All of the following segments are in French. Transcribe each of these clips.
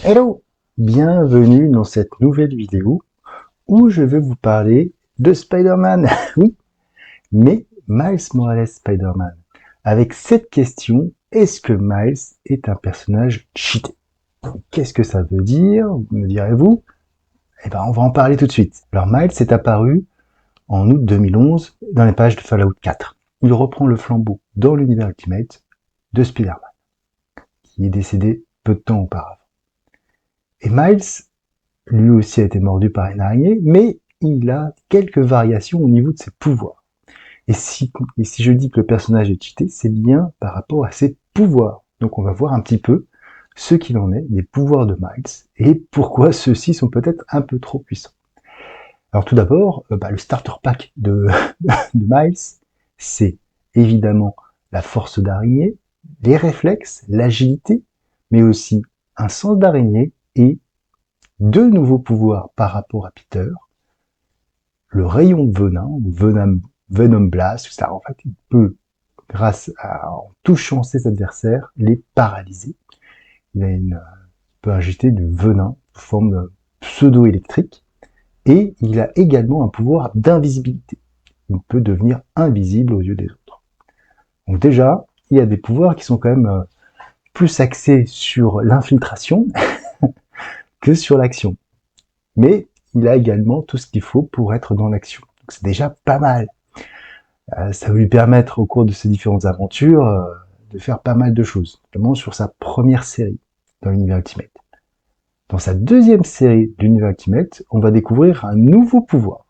Hello! Bienvenue dans cette nouvelle vidéo où je vais vous parler de Spider-Man. Oui, mais Miles Morales Spider-Man. Avec cette question, est-ce que Miles est un personnage cheaté? Qu'est-ce que ça veut dire, me direz-vous? Eh ben, on va en parler tout de suite. Alors Miles est apparu en août 2011 dans les pages de Fallout 4. Il reprend le flambeau dans l'univers Ultimate de Spider-Man, qui est décédé peu de temps auparavant. Et Miles, lui aussi a été mordu par une araignée, mais il a quelques variations au niveau de ses pouvoirs. Et si je dis que le personnage est cheaté, c'est bien par rapport à ses pouvoirs. Donc on va voir un petit peu ce qu'il en est des pouvoirs de Miles et pourquoi ceux-ci sont peut-être un peu trop puissants. Alors tout d'abord, le starter pack de Miles, c'est évidemment la force d'araignée, les réflexes, l'agilité, mais aussi un sens d'araignée et deux nouveaux pouvoirs par rapport à Peter, le rayon de venin, ou Venom Blast, ça, en fait, il peut, en touchant ses adversaires, les paralyser. Il peut injecter du venin sous forme pseudo-électrique, et il a également un pouvoir d'invisibilité. Il peut devenir invisible aux yeux des autres. Donc déjà, il y a des pouvoirs qui sont quand même plus axés sur l'infiltration que sur l'action. Mais il a également tout ce qu'il faut pour être dans l'action. Donc c'est déjà pas mal. Ça va lui permettre au cours de ses différentes aventures de faire pas mal de choses, notamment sur sa première série dans l'univers Ultimate. Dans sa deuxième série de l'univers Ultimate, on va découvrir un nouveau pouvoir.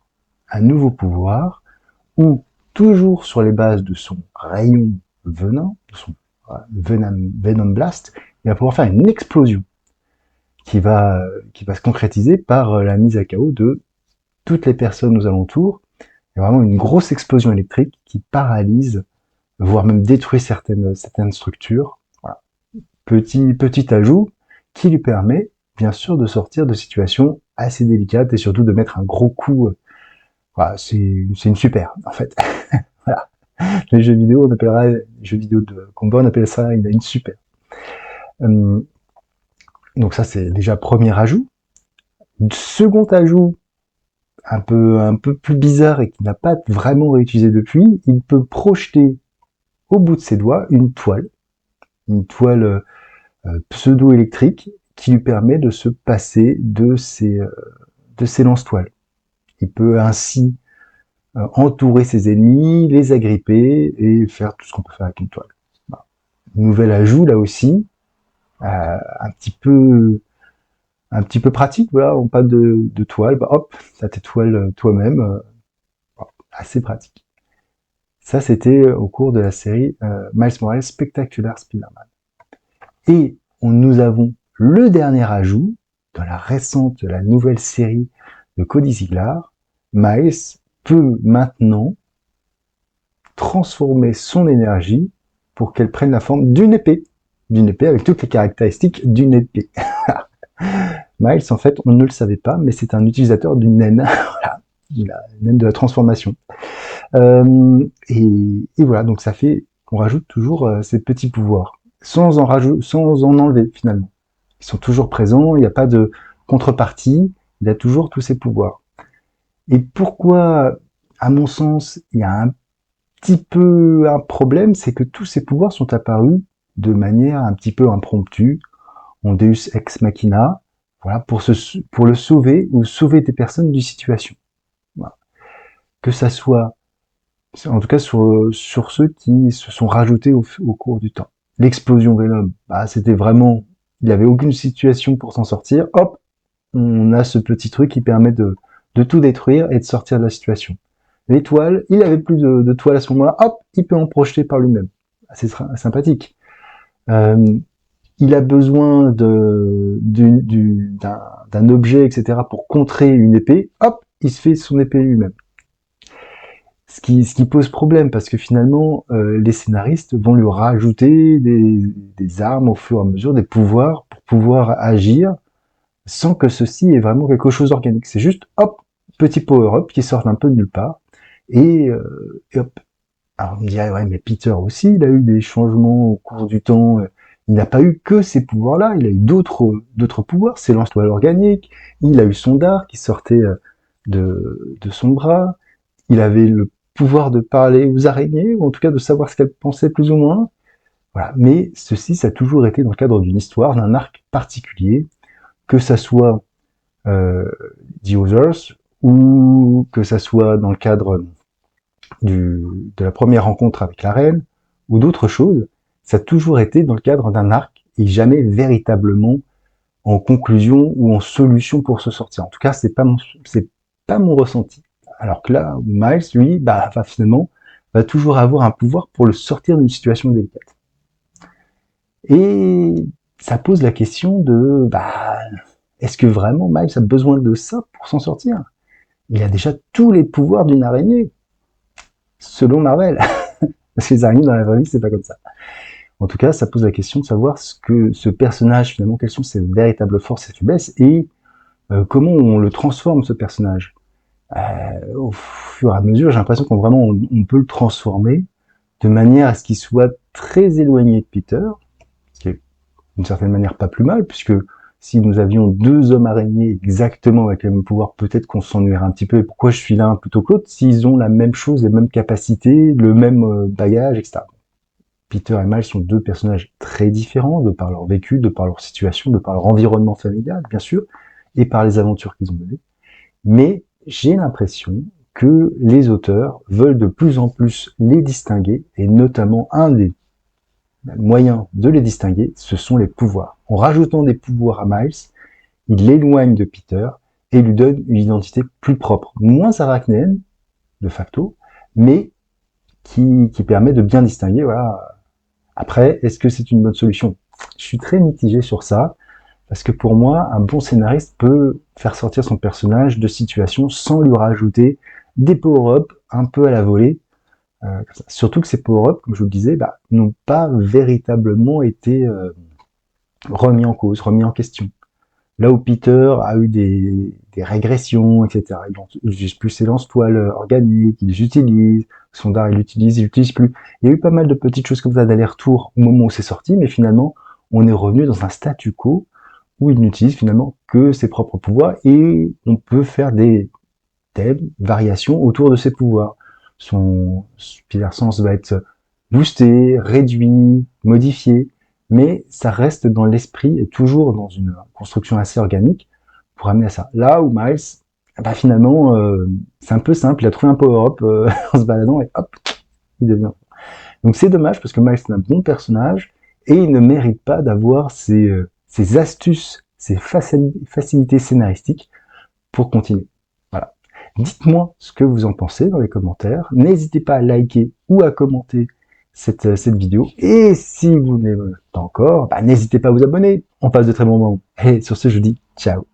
Un nouveau pouvoir où, toujours sur les bases de son rayon venin, de son Venom Blast, il va pouvoir faire une explosion qui va se concrétiser par la mise à KO de toutes les personnes aux alentours. Il y a vraiment une grosse explosion électrique qui paralyse, voire même détruit certaines structures. Voilà. Petit ajout qui lui permet, bien sûr, de sortir de situations assez délicates et surtout de mettre un gros coup. Voilà, c'est une super, en fait. Voilà. Les jeux vidéo, les jeux vidéo de combat, on appelle ça une super. Donc ça, c'est déjà premier ajout. Second ajout, un peu plus bizarre et qui n'a pas vraiment réutilisé depuis, il peut projeter au bout de ses doigts une toile pseudo-électrique qui lui permet de se passer de ses lance-toiles. Il peut ainsi entourer ses ennemis, les agripper et faire tout ce qu'on peut faire avec une toile. Voilà. Nouvel ajout là aussi, un petit peu pratique, voilà, on pas de toile, hop, t'as tes toiles toi-même, assez pratique. Ça, c'était au cours de la série Miles Morales Spectacular Spider-Man. Et nous avons le dernier ajout dans la nouvelle série de Cody Ziglar. Miles peut maintenant transformer son énergie pour qu'elle prenne la forme d'une épée avec toutes les caractéristiques d'une épée. Miles, en fait, on ne le savait pas, mais c'est un utilisateur d'une naine. Voilà, il a une naine de la transformation. Et voilà, donc ça fait qu'on rajoute toujours ces petits pouvoirs, sans en enlever finalement. Ils sont toujours présents, il n'y a pas de contrepartie, il a toujours tous ces pouvoirs. Et pourquoi, à mon sens, il y a un petit peu un problème, c'est que tous ces pouvoirs sont apparus de manière un petit peu impromptue, en Deus Ex Machina, voilà, pour le sauver ou sauver des personnes d'une situation. Voilà. Que ça soit en tout cas sur ceux qui se sont rajoutés au cours du temps. L'explosion Venom, c'était vraiment, il n'y avait aucune situation pour s'en sortir, hop, on a ce petit truc qui permet de tout détruire et de sortir de la situation. L'étoile, il avait plus de toile à ce moment-là, hop, il peut en projeter par lui-même. C'est sympathique. Il a besoin d'un objet, etc., pour contrer une épée, hop, il se fait son épée lui-même. Ce qui pose problème, parce que finalement, les scénaristes vont lui rajouter des armes au fur et à mesure, des pouvoirs pour pouvoir agir, sans que ceci ait vraiment quelque chose d'organique. C'est juste, hop, petit power-up qui sort un peu de nulle part, et hop. Alors on me dirait, ouais, mais Peter aussi, il a eu des changements au cours du temps, il n'a pas eu que ces pouvoirs-là, il a eu d'autres pouvoirs, ses lance-toiles organiques, il a eu son dard qui sortait de son bras, il avait le pouvoir de parler aux araignées, ou en tout cas de savoir ce qu'elles pensaient plus ou moins. Voilà. Mais ceci, ça a toujours été dans le cadre d'une histoire, d'un arc particulier, que ça soit The Others, ou que ça soit dans le cadre de la première rencontre avec la reine, ou d'autres choses, ça a toujours été dans le cadre d'un arc, et jamais véritablement en conclusion ou en solution pour se sortir. En tout cas, c'est pas mon ressenti. Alors que là, Miles, lui, finalement, va toujours avoir un pouvoir pour le sortir d'une situation délicate. Et ça pose la question de, est-ce que vraiment Miles a besoin de ça pour s'en sortir? Il a déjà tous les pouvoirs d'une araignée, selon Marvel. Parce que les araignées dans la vraie vie, c'est pas comme ça. En tout cas, ça pose la question de savoir ce que ce personnage, finalement, quelles sont ses véritables forces et faiblesses, et comment on le transforme, ce personnage. Au fur et à mesure, j'ai l'impression qu'on on peut le transformer de manière à ce qu'il soit très éloigné de Peter, ce qui est d'une certaine manière pas plus mal, puisque si nous avions deux hommes araignées exactement avec le même pouvoir, peut-être qu'on s'ennuierait un petit peu. Et pourquoi je suis l'un plutôt que l'autre s'ils ont la même chose, les mêmes capacités, le même bagage, etc. Peter et Miles sont deux personnages très différents, de par leur vécu, de par leur situation, de par leur environnement familial, bien sûr, et par les aventures qu'ils ont menées. Mais j'ai l'impression que les auteurs veulent de plus en plus les distinguer, et notamment un des moyens de les distinguer, ce sont les pouvoirs. En rajoutant des pouvoirs à Miles, il l'éloigne de Peter et lui donne une identité plus propre, moins arachnéenne, de facto, mais qui permet de bien distinguer, voilà. Après, est-ce que c'est une bonne solution? Je suis très mitigé sur ça, parce que pour moi, un bon scénariste peut faire sortir son personnage de situation sans lui rajouter des power-up un peu à la volée. Surtout que ces power-up, comme je vous le disais, n'ont pas véritablement été remis en cause, remis en question. Là où Peter a eu des régressions, etc. Il n'utilise plus ses lance-toiles organiques, il les utilise, son dard il l'utilise plus. Il y a eu pas mal de petites choses comme ça d'aller-retour au moment où c'est sorti, mais finalement, on est revenu dans un statu quo où il n'utilise finalement que ses propres pouvoirs et on peut faire des variations autour de ses pouvoirs. Son puissance va être boosté, réduit, modifié, mais ça reste dans l'esprit et toujours dans une construction assez organique pour amener à ça. Là où Miles, finalement, c'est un peu simple, il a trouvé un power-up en se baladant et hop, il devient. Donc c'est dommage parce que Miles est un bon personnage et il ne mérite pas d'avoir ces astuces, ces facilités scénaristiques pour continuer. Voilà. Dites-moi ce que vous en pensez dans les commentaires. N'hésitez pas à liker ou à commenter cette vidéo. Et si vous n'aimez pas encore, n'hésitez pas à vous abonner. On passe de très bons moments. Et sur ce, je vous dis ciao.